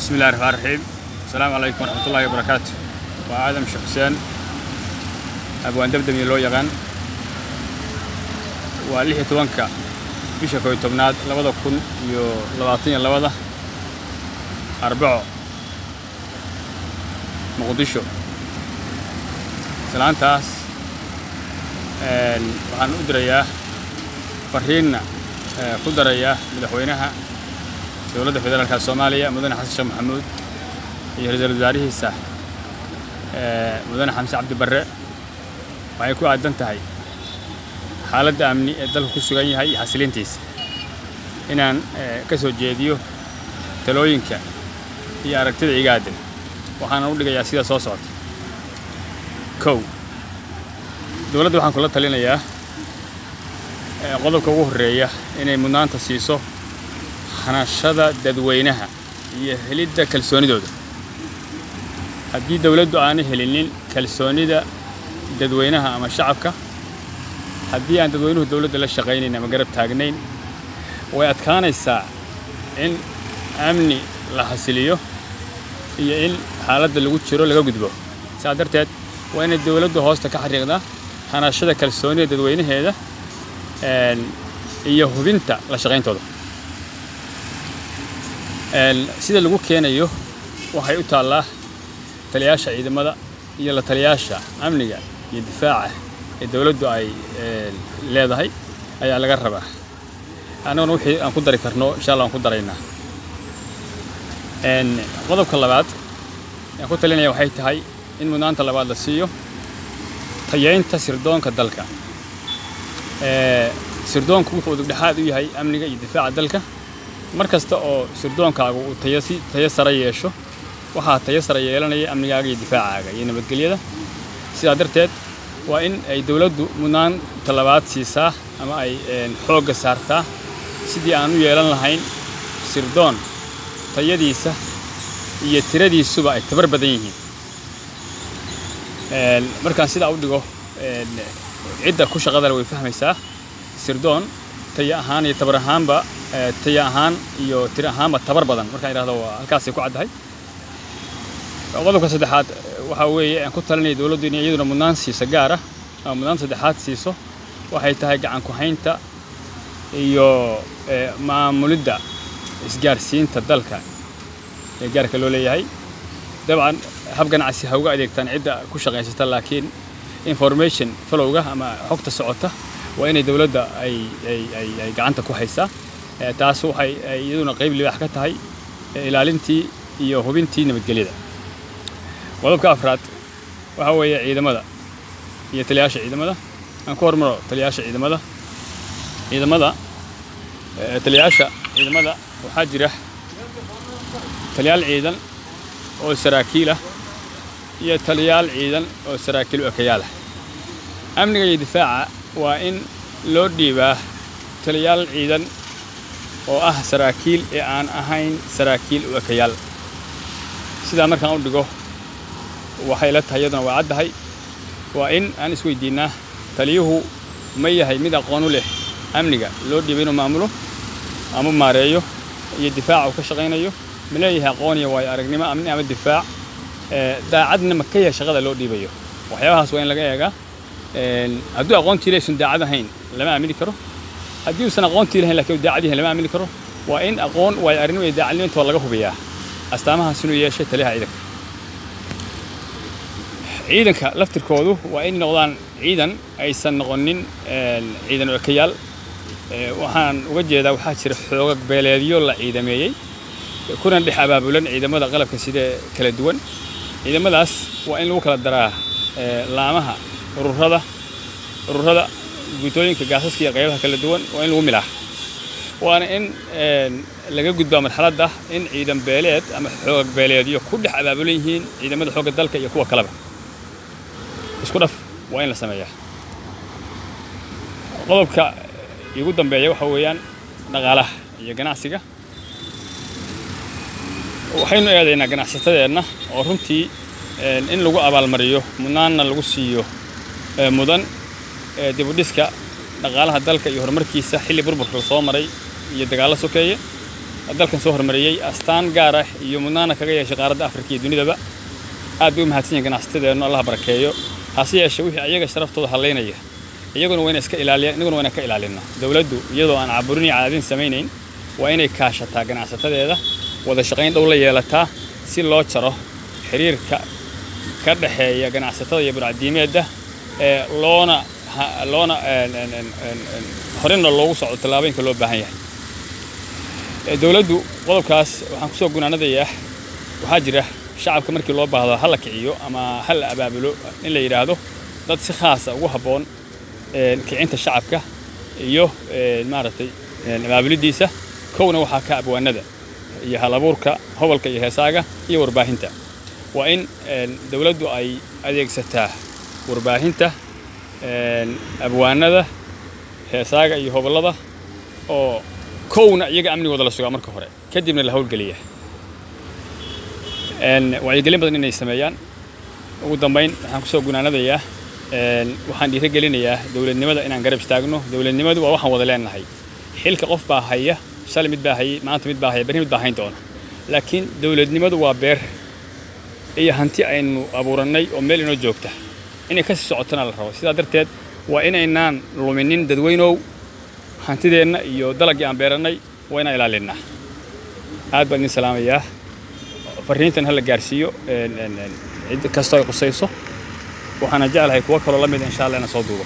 بسم الله الرحمن الرحيم. السلام عليكم ورحمة الله وبركاته. وآدم شخصيان أبو أندب دمي لو يغان وليه توانكا بيشكوي تبناد لبدا كن يو لباتين لبدا أربعة مقدشو سلام تاس waxaan u dirayaa fariinna ku daraya madaxweynaha dowladda federaalka Soomaaliya mudane Xasan Sheekh Maxamuud iyo ra'iisul wasaarihiisa mudane Xamse Cabdi Barre waxay ku aadan tahay xaaladda amni ee dalka ku sugan yahay xasilintiisa inaan ka soo jeediyo talooyinka iyo aragtida igaadan waxaan u dhigayaa sida soo socota kow dowladda waxaan kula talinayaa qodobka ugu horeeya inay mudnaanta siiso xanashada dadweynaha iyo helidda kalsoonidooda haddii dowladdu aanay helinin kalsoonida dadweynaha ama shacabka haddii aan dadweynuhu dowladda la shaqaynayn ama garab taagnayn way adkaanaysaa in amni la xasiliyo iyo in xaaladda lagu jiro laga gudbo sidaa darteed waa inay dowladdu hoosta ka xariiqdaa xanashada kalsoonida dadweynaheeda iyo hubinta la shaqayntooda sida lagu keenayo waxay u taallaa taliyaasha ciidamada iyo la taliyaasha amniga iyo difaaca ee dowladdu ay leedahay ayaa laga rabaa anaguna wixii aan ku dari karno insha Allah aan ku daraynaa qodobka labaad aan ku talinaya waxay tahay in mudnaanta labaad la siiyo tayeynta sirdoonka dalka sirdoonku wuxuu dhexaad u yahay amniga iyo difaaca dalka markasta oo sirdoonkaagu uu tayo sare yeesho waxa tayo sare yeelanaya amnigaaga iyo difaacaaga iyo nabadgelyada sidaa darteed waa in ay dowladdu mudnaanta labaad siisaa ama ay xoogga saartaa sidii aan u yeelan lahayn sirdoon tayadiisa iyo tiradiisuba ay tabar badan yihiin markaan sidaa u dhigo cidda ku shaqada way fahmaysaa sirdoon tayo ahaan iyo tabar ahaanba tayo ahaan iyo tir ahaanba tabar badan markaan yiraahdo waa halkaas ay ku caddahay qodobka saddexaad waxa weeye aan ku talinay dowladdu inay iyaduna mudnaan siiso gaar ah ama mudnaan saddexaad siiso waxay tahay gacan ku haynta iyo maamulidda isgaarsiinta dalka ee gaarka loo leeyahay dabcan hab ganacsi ha uga adeegtaan cidda ku shaqaysata laakiin information flowga ama xogta socota waa inay dowladda ay gacanta ku haysaa taas waxay iyaduna qayb libaax ka tahay ilaalintii iyo hubintii nabadgelyada qodobka afraad waxa weeye ciidamada iyo taliyaasha ciidamada aan ku hormaro taliyaasha ciidamada taliyaasha ciidamada waxaa jira taliyaal ciidan oo saraakiil ah iyo taliyaal ciidan oo saraakiil u ekayaal ah amniga iyo difaaca waa in loo dhiibaa taliyaal ciidan oo ah saraakiil ee aan ahayn saraakiil u ekayaal sidaa markaan u dhigo waxay la tahay iyaduna waa caddahay waa in aan isweydiinaa taliyuhu ma yahay mid aqoon u leh amniga loo dhiibay inuu maamulo ama maareeyo iyo difaaca uu ka shaqaynayo ma leeyahay aqoon iyo waayo aragnimo amni ama difaac daacadna ma ka yahay shaqada loo dhiibayo waxyaabahaas waa in laga eegaa hadduu aqoontii leeyahay daacad ahayn lama aamini karo haddii uusan aqoontii lahayn laakiin daacad yahay lama aamini karo waa in aqoon waayo aragnimo iyo daacadnimo inta laga hubiyaa astaamahaas inuu yeeshay taliyaha ciidanka laftirkoodu waa in noqdaan ciidan aysan noqonin ciidan oo kayaal waxaan uga jeedaa waxaa jira xoogag beeleedyo la ciidameeyay kuna dhex abaabulan ciidamada qalabka sida kala duwan ciidamadaas waa in lagu kala daraa laamaha ururada guutooyinka gaasaska iyo qaybaha kala duwan waa in lagu milaa waana in laga gudbaa marxaladda in ciidan beeleed ama xoogag beeleedyo ku dhex abaabulan yihiin ciidamada xoogga dalka iyo kuwa kaleba isku dhaf waa in la sameeyaa qodobka ugu dambeeya waxa weeyaan dhaqaalaha iyo ganacsiga waxaynu eedaynaa ganacsatadeenna oo runtii in lagu abaalmariyo mudnaanna lagu siiyo mudan dib u dhiska dhaqaalaha dalka iyo horumarkiisa xilli burburka soo maray iyo dagaalo sokeeye dalkan soo hormariyay astaan gaar ah iyo mudnaana kaga yeeshay qaaradda Afrika iyo dunidaba aad bay u mahadsan yihiin ganacsatada Allah barakeeyo hase yeeshee wixii ayaga sharaftooda haleynaya iyaguna wayna iska ilaaliyaan inaguna wayna ka ilaalina dawladdu iyadoo aan caburin iyo caadin samaynayn waa inay kaashataa ganacsatadeeda wada shaqayn dhow la yeelataa si loo jaro xiriirka ka dhaxeeya ganacsatada iyo burcadiimeedda loona horena loogu socdo tallaabooyinka loo baahan yahay dawladdu qodobkaas waxaan ku soo gunaanadayaa waxaa jira shacabka markii loo baahdo hal la kiciyo ama hal la abaabulo in la yiraahdo dad si khaas ah ugu habboon kicinta shacabka iyo maaragtay abaabulidiisa kowna waxaa ka abwaanada iyo halabuurka hobolka iyo heesaaga iyo warbaahinta waa in dawladdu ay adeegsataa warbaahinta abwaanada heesaaga iyo hobolada oo kowna iyaga amnigooda la sugaa marka hore kadibna la hawlgeliya wacyigelin badan inay sameeyaan ugu dambeyn waxaan ku soo gunaanadayaa waxaan dhiirigelinayaa dawladnimada inaan garab istaagno dawladnimadu waa waxaan wada leenahay xilka qof baa haya shalay mid baa hayay maanta mid baa haya bari mid baa hayn doona laakiin dawladnimadu waa beer iyo hanti aynu abuuranay oo meel inoo joogta inay ka sii socotana la rabo sidaa darteed waa inaynaan luminin dadweynow hantideenna iyo dalagii aan beeranay waa inaan ilaalinaa aad baan idin salaamayaa fariintan hal la gaarsiiyo cid kasta ay qusayso waxaana jeclahay kuwa kaloo la mid insha Allah inaan soo duubo